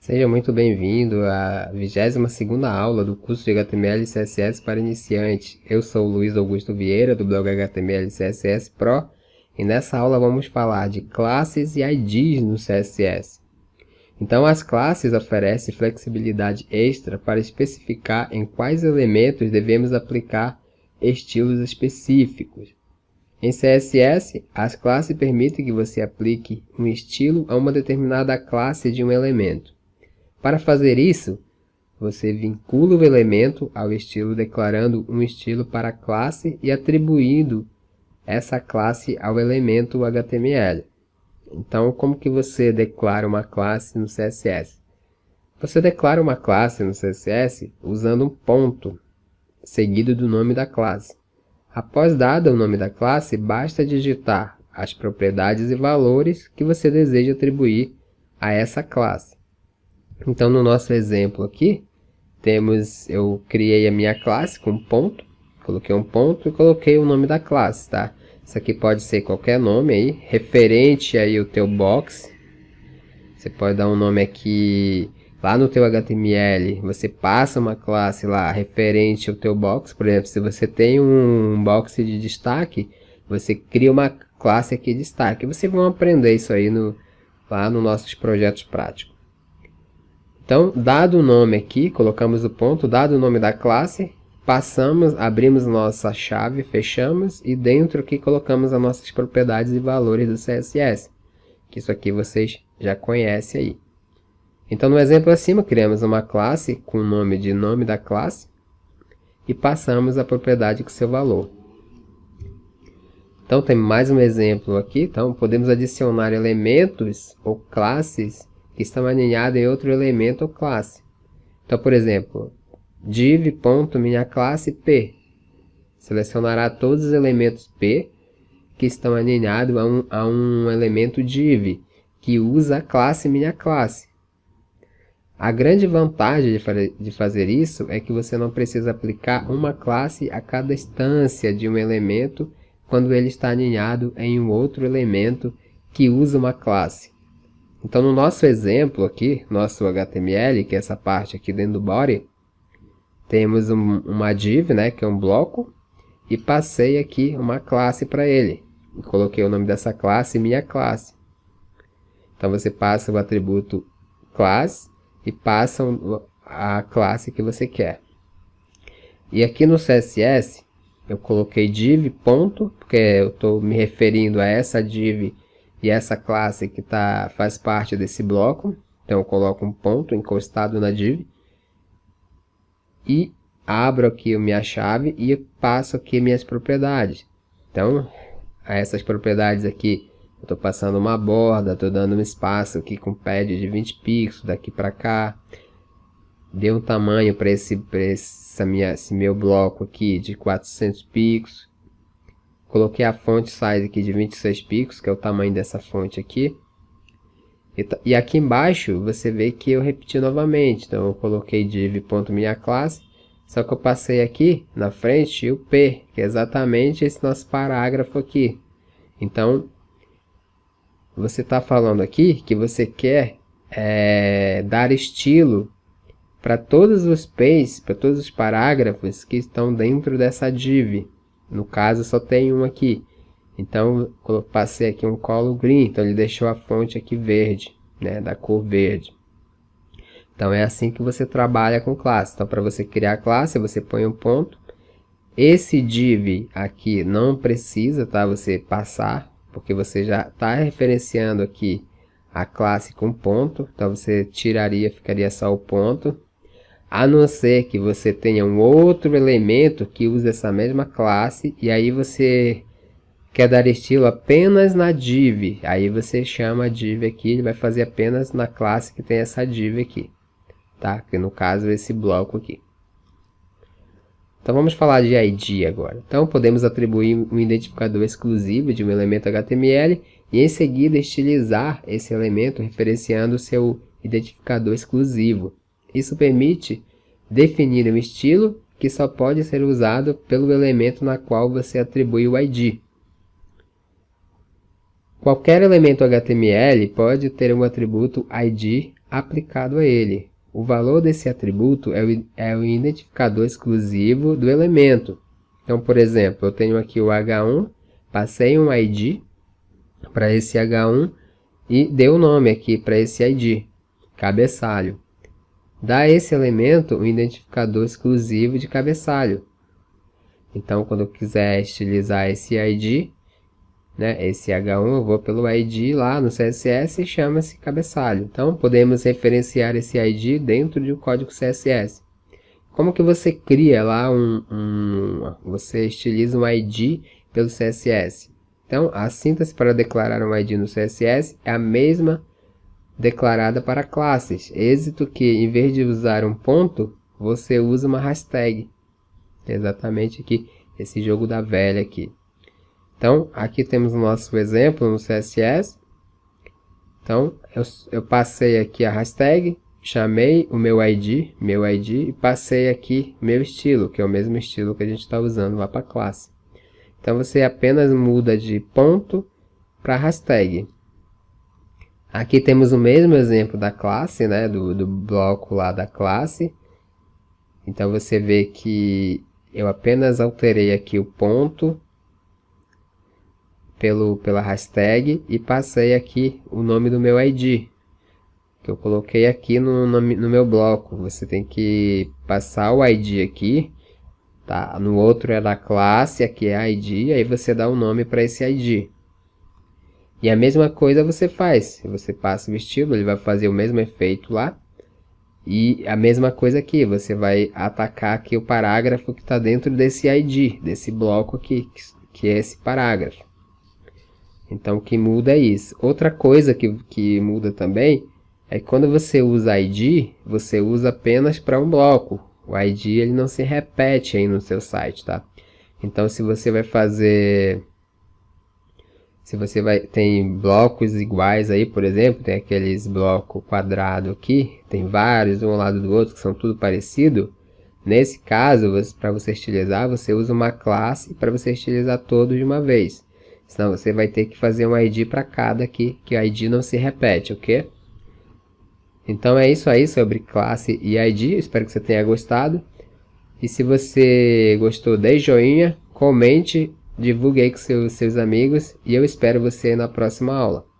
Seja muito bem-vindo à 22ª aula do curso de HTML e CSS para iniciantes. Eu sou o Luiz Augusto Vieira, do blog HTML e CSS Pro, e nessa aula vamos falar de classes e IDs no CSS. Então, as classes oferecem flexibilidade extra para especificar em quais elementos devemos aplicar estilos específicos. Em CSS, as classes permitem que você aplique um estilo a uma determinada classe de um elemento. Para fazer isso, você vincula o elemento ao estilo declarando um estilo para a classe e atribuindo essa classe ao elemento HTML. Então, como que você declara uma classe no CSS? Você declara uma classe no CSS usando um ponto, seguido do nome da classe. Após dado o nome da classe, basta digitar as propriedades e valores que você deseja atribuir a essa classe. Então, no nosso exemplo aqui, eu criei a minha classe com um ponto, coloquei um ponto e coloquei o nome da classe, tá? Isso aqui pode ser qualquer nome aí, referente aí ao teu box. Você pode dar um nome aqui, lá no teu HTML, você passa uma classe lá referente ao teu box. Por exemplo, se você tem um box de destaque, você cria uma classe aqui de destaque. Vocês vão aprender isso aí lá nos nossos projetos práticos. Então, dado o nome aqui, colocamos o ponto, dado o nome da classe, abrimos nossa chave, fechamos e dentro aqui colocamos as nossas propriedades e valores do CSS. Que isso aqui vocês já conhecem aí. Então, no exemplo acima, criamos uma classe com o nome de nome da classe e passamos a propriedade com seu valor. Então, tem mais um exemplo aqui. Então, podemos adicionar elementos ou classes que estão alinhados em outro elemento ou classe. Então, por exemplo, div.minhaclasse.p selecionará todos os elementos P que estão alinhados a um elemento div, que usa a classe minhaClasse. A grande vantagem de fazer isso é que você não precisa aplicar uma classe a cada instância de um elemento quando ele está alinhado em um outro elemento que usa uma classe. Então, no nosso exemplo aqui, nosso HTML, que é essa parte aqui dentro do body, temos uma div, né, que é um bloco, e passei aqui uma classe para ele. E coloquei o nome dessa classe, minha classe. Então, você passa o atributo class e passa a classe que você quer. E aqui no CSS, eu coloquei div ponto, porque eu estou me referindo a essa div e essa classe que faz parte desse bloco. Então, eu coloco um ponto encostado na div. E abro aqui a minha chave e passo aqui minhas propriedades. Então, a essas propriedades aqui, eu estou passando uma borda, estou dando um espaço aqui com pad de 20 pixels daqui para cá. Dei um tamanho para esse meu bloco aqui de 400 pixels. Coloquei a font size aqui de 26 pixels, que é o tamanho dessa fonte aqui. E aqui embaixo você vê que eu repeti novamente. Então eu coloquei div.minhaclasse, só que eu passei aqui na frente o P, que é exatamente esse nosso parágrafo aqui. Então você está falando aqui que você quer dar estilo para todos os P's, para todos os parágrafos que estão dentro dessa div. No caso, só tem um aqui. Então, eu passei aqui um color green. Então, ele deixou a fonte aqui verde, né, da cor verde. Então, é assim que você trabalha com classe. Então, para você criar a classe, você põe um ponto. Esse div aqui não precisa, tá, você passar, porque você já está referenciando aqui a classe com ponto. Então, você tiraria, ficaria só o ponto. A não ser que você tenha um outro elemento que use essa mesma classe, e aí você quer dar estilo apenas na div. Aí você chama a div aqui, ele vai fazer apenas na classe que tem essa div aqui. Tá? Que no caso é esse bloco aqui. Então vamos falar de ID agora. Então podemos atribuir um identificador exclusivo de um elemento HTML e em seguida estilizar esse elemento referenciando o seu identificador exclusivo. Isso permite definir um estilo que só pode ser usado pelo elemento na qual você atribui o ID. Qualquer elemento HTML pode ter um atributo ID aplicado a ele. O valor desse atributo é o identificador exclusivo do elemento. Então, por exemplo, eu tenho aqui o H1, passei um ID para esse H1 e dei o nome aqui para esse ID, cabeçalho. Dá a esse elemento um identificador exclusivo de cabeçalho. Então, quando eu quiser estilizar esse ID, né, esse H1, eu vou pelo ID lá no CSS e chama-se cabeçalho. Então, podemos referenciar esse ID dentro de um código CSS. Como que você cria lá você estiliza um ID pelo CSS? Então, a síntese para declarar um ID no CSS é a mesma declarada para classes. Êxito que, em vez de usar um ponto, você usa uma hashtag. Exatamente aqui, esse jogo da velha aqui. Então, aqui temos o nosso exemplo no CSS. Então, eu passei aqui a hashtag, chamei o meu ID e passei aqui meu estilo, que é o mesmo estilo que a gente está usando lá para a classe. Então, você apenas muda de ponto para hashtag. Aqui temos o mesmo exemplo da classe, né, do bloco lá da classe. Então, você vê que eu apenas alterei aqui o ponto pela hashtag e passei aqui o nome do meu ID, que eu coloquei aqui no meu bloco. Você tem que passar o ID aqui, tá? No outro é da classe, aqui é ID, aí você dá o nome para esse ID. E a mesma coisa você faz, você passa o estilo, ele vai fazer o mesmo efeito lá. E a mesma coisa aqui, você vai atacar aqui o parágrafo que está dentro desse ID, desse bloco aqui, que é esse parágrafo. Então, o que muda é isso. Outra coisa que muda também é que quando você usa ID, você usa apenas para um bloco. O ID ele não se repete aí no seu site, tá? Então, se você vai fazer... tem blocos iguais aí, por exemplo, tem aqueles blocos quadrado aqui, tem vários um ao lado do outro que são tudo parecido. Nesse caso, para você estilizar, você usa uma classe para você estilizar todos de uma vez. Senão você vai ter que fazer um ID para cada aqui, que o ID não se repete, ok? Então é isso aí sobre classe e ID, espero que você tenha gostado. E se você gostou, dê joinha, comente, divulgue aí com seus amigos e eu espero você na próxima aula.